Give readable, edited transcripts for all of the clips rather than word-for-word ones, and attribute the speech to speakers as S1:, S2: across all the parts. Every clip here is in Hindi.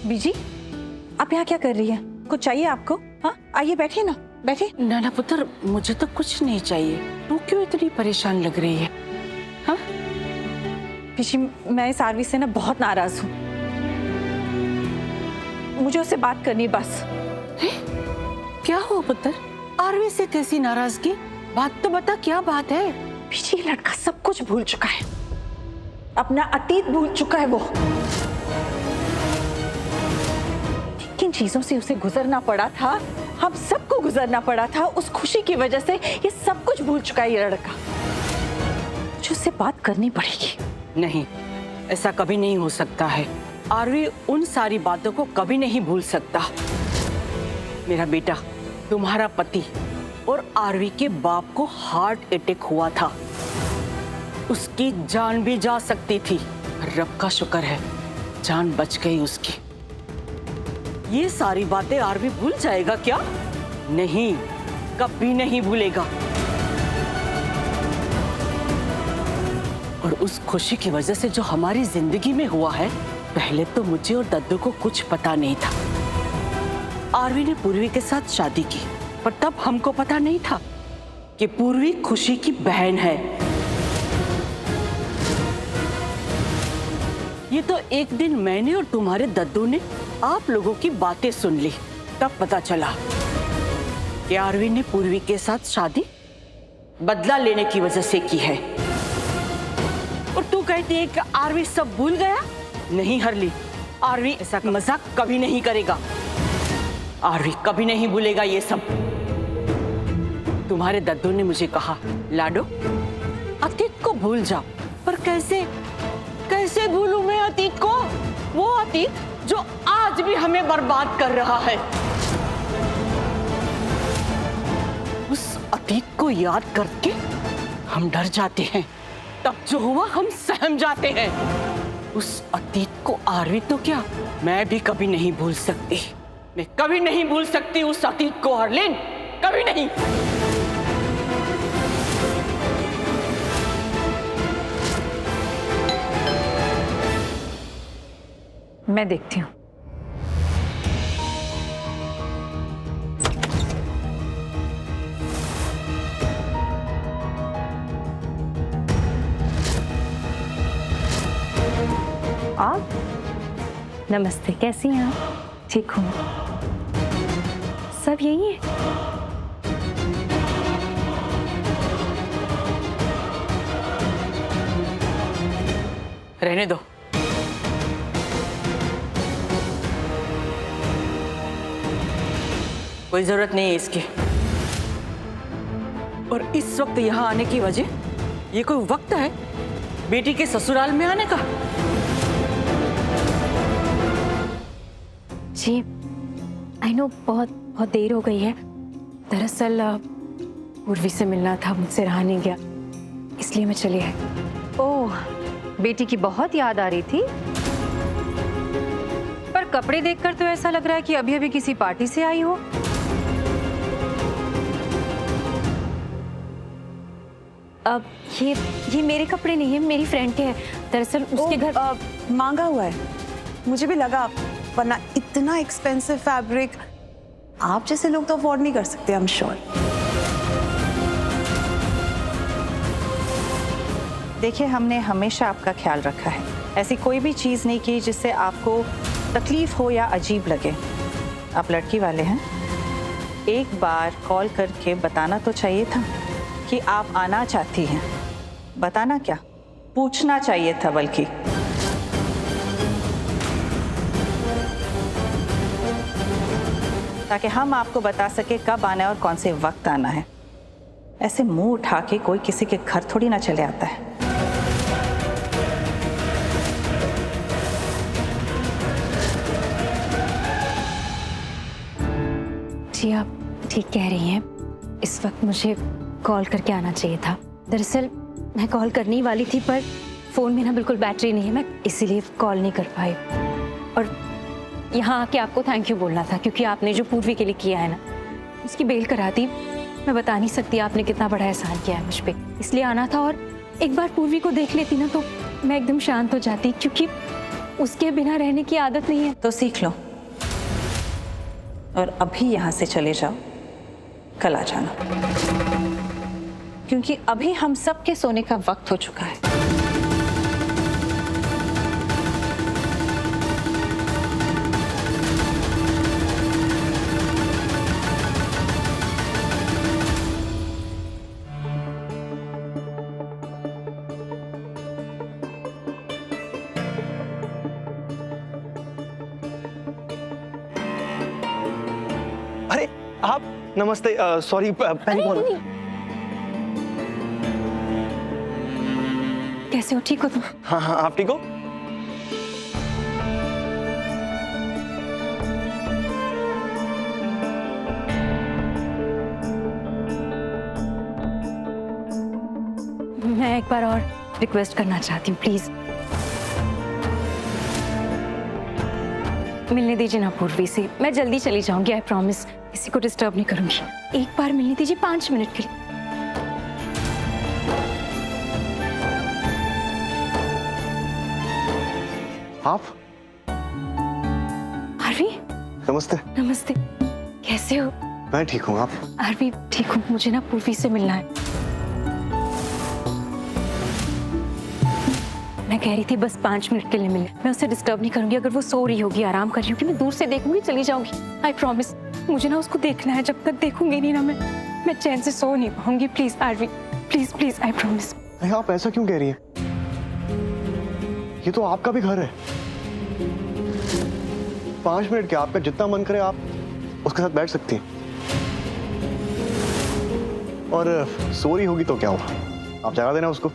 S1: बीजी, आप यहाँ क्या कर रही हैं? कुछ चाहिए आपको? हाँ, आइए बैठिए ना, बैठिए।
S2: नाना पुत्र, मुझे तो कुछ नहीं चाहिए। तू क्यों इतनी परेशान लग रही है? हाँ
S1: बीजी, मैं इस आरवी से ना बहुत नाराज हूँ। मुझे उससे बात करनी है बस।
S2: क्या हुआ पुत्र? आरवी से कैसी नाराजगी? बात तो बता, क्या बात है?
S1: बीजी, ये लड़का सब कुछ भूल चुका है, अपना अतीत भूल चुका है वो। किन चीजों से उसे गुजरना पड़ा था, हम सबको गुजरना पड़ा था, उस खुशी की वजह से ये सब कुछ भूल चुका है ये लड़का। मुझे उससे बात करनी पड़ेगी।
S2: नहीं, ऐसा कभी नहीं हो सकता है। आरवी उन सारी बातों को कभी नहीं भूल सकता। मेरा बेटा, तुम्हारा पति और आरवी के बाप को हार्ट अटैक हुआ था। उसकी जान भी जा सकती थी, रब का शुक्र है जान बच गई उसकी। ये सारी बातें आरवी भूल जाएगा क्या? नहीं, कभी नहीं भूलेगा। और उस खुशी की वजह से जो हमारी जिंदगी में हुआ है, पहले तो मुझे और दद्दू को कुछ पता नहीं था। आरवी ने पूर्वी के साथ शादी की, पर तब हमको पता नहीं था कि पूर्वी खुशी की बहन है। ये तो एक दिन मैंने और तुम्हारे दद्दू ने आप लोगों की बातें सुन ली, तब पता चला कि आरवी ने पूर्वी के साथ शादी बदला लेने की वजह से की है। और तू कहती है कि आरवी सब भूल गया? नहीं हरली, आरवी ऐसा मजाक कभी नहीं करेगा। आरवी कभी नहीं भूलेगा ये सब। तुम्हारे दद्दू ने मुझे कहा, लाडो अतीत को भूल जाओ। पर कैसे कैसे भूलूं मैं अतीत को? वो अतीत जो आज भी हमें बर्बाद कर रहा है। उस अतीत को याद करके हम डर जाते हैं, तब जो हुआ हम सहम जाते हैं। उस अतीत को आरवी तो क्या, मैं भी कभी नहीं भूल सकती। मैं कभी नहीं भूल सकती उस अतीत को हरलीन, कभी नहीं।
S1: मैं देखती हूँ। आप?
S3: नमस्ते, कैसी हैं आप?
S1: ठीक हूँ।
S3: सब यही है?
S2: रहने दो। कोई जरूरत नहीं है इसकी। और इस वक्त यहाँ आने की वजह, ये कोई वक्त है बेटी के ससुराल में आने का?
S3: जी, आई नो बहुत बहुत देर हो गई है। दरअसल पूर्वी से मिलना था, मुझसे रहा नहीं गया, इसलिए मैं चली आई।
S1: ओह, बेटी की बहुत याद आ रही थी। पर कपड़े देखकर तो ऐसा लग रहा है कि अभी अभी किसी पार्टी से आई हो।
S3: अब ये मेरे कपड़े नहीं है, मेरी फ्रेंड के हैं। दरअसल उसके घर
S4: मांगा हुआ है। मुझे भी लगा, वरना इतना एक्सपेंसिव फैब्रिक आप जैसे लोग तो अफोर्ड नहीं कर सकते, आई एम श्योर।
S1: देखिए, हमने हमेशा आपका ख्याल रखा है। ऐसी कोई भी चीज़ नहीं की जिससे आपको तकलीफ हो या अजीब लगे। आप लड़की वाले हैं, एक बार कॉल करके बताना तो चाहिए था कि आप आना चाहती हैं। बताना क्या, पूछना चाहिए था बल्कि। ताकि हम आपको बता सके कब आना है और कौन से वक्त आना है। ऐसे मुंह उठा के कोई किसी के घर थोड़ी ना चले आता है।
S3: जी, आप ठीक कह रही हैं। इस वक्त मुझे कॉल करके आना चाहिए था। दरअसल मैं कॉल करने ही वाली थी, पर फ़ोन में ना बिल्कुल बैटरी नहीं है, मैं इसीलिए कॉल नहीं कर पाई। और यहाँ आके आपको थैंक यू बोलना था, क्योंकि आपने जो पूर्वी के लिए किया है ना, उसकी बेल करा दी। मैं बता नहीं सकती आपने कितना बड़ा एहसान किया है मुझ पे। इसलिए आना था, और एक बार पूर्वी को देख लेती ना तो मैं एकदम शांत हो जाती, क्योंकि उसके बिना रहने की आदत नहीं है।
S1: तो सीख लो और अभी यहाँ से चले जाओ, कल आ जाना, क्योंकि अभी हम सबके सोने का वक्त हो चुका है।
S5: अरे आप, नमस्ते। सॉरी, पहले कौन?
S3: कैसे हो, ठीक हो तुम?
S5: हाँ हाँ, आप ठीक हो?
S3: मैं एक बार और रिक्वेस्ट करना चाहती हूँ, प्लीज मिलने दीजिए ना पूर्वी से। मैं जल्दी चली जाऊंगी, आई प्रॉमिस। किसी को डिस्टर्ब नहीं करूंगी। एक बार मिलने दीजिए 5 मिनट के लिए।
S5: आप?
S3: आरवी,
S5: नमस्ते।
S3: नमस्ते। कैसे हो?
S5: मैं ठीक हूँ, आप?
S3: आरवी ठीक हूँ, मुझे ना पूर्वी से मिलना है। मैं कह रही थी बस 5 मिनट के लिए मिले। मैं उसे डिस्टर्ब नहीं करूंगी। अगर वो सो रही होगी, आराम कर रही होगी, मैं दूर से देखूंगी, चली जाऊंगी। I promise. मुझे ना उसको देखना है। जब तक देखूंगी नहीं ना मैं चैन से सो नहीं पाऊंगी। Please Aarvi, please please, I promise.
S5: अरे आप ऐसा क्यों कह रही हैं? ये तो आपका भी घर है। 5 मिनट क्या, आपका जितना मन करे आप उसके साथ बैठ सकती हैं। और सो रही होगी तो क्या हुआ, आप जगा देना उसको।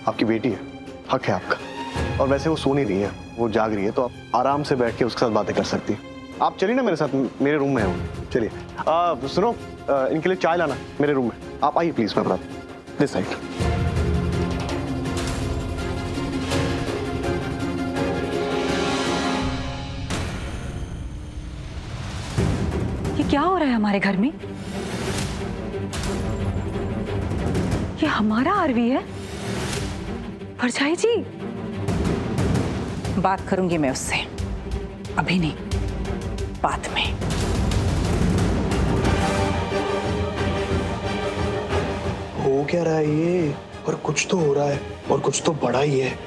S5: आपकी बेटी है, हक है आपका। और वैसे वो सो नहीं रही है, वो जाग रही है, तो आप आराम से बैठ के उसके साथ बातें कर सकती हैं। आप चलिए ना मेरे साथ, मेरे रूम में है वो। चलिए। सुनो, इनके लिए चाय लाना मेरे रूम में। आप आइए प्लीज, मैं बताता हूँ। This side.
S3: ये क्या हो रहा है हमारे घर में? ये हमारा आरवी है? परछाई जी,
S1: बात करूंगी मैं उससे, अभी नहीं, बाद में।
S6: हो क्या रहा है ये? और कुछ तो हो रहा है, और कुछ तो बड़ा ही है।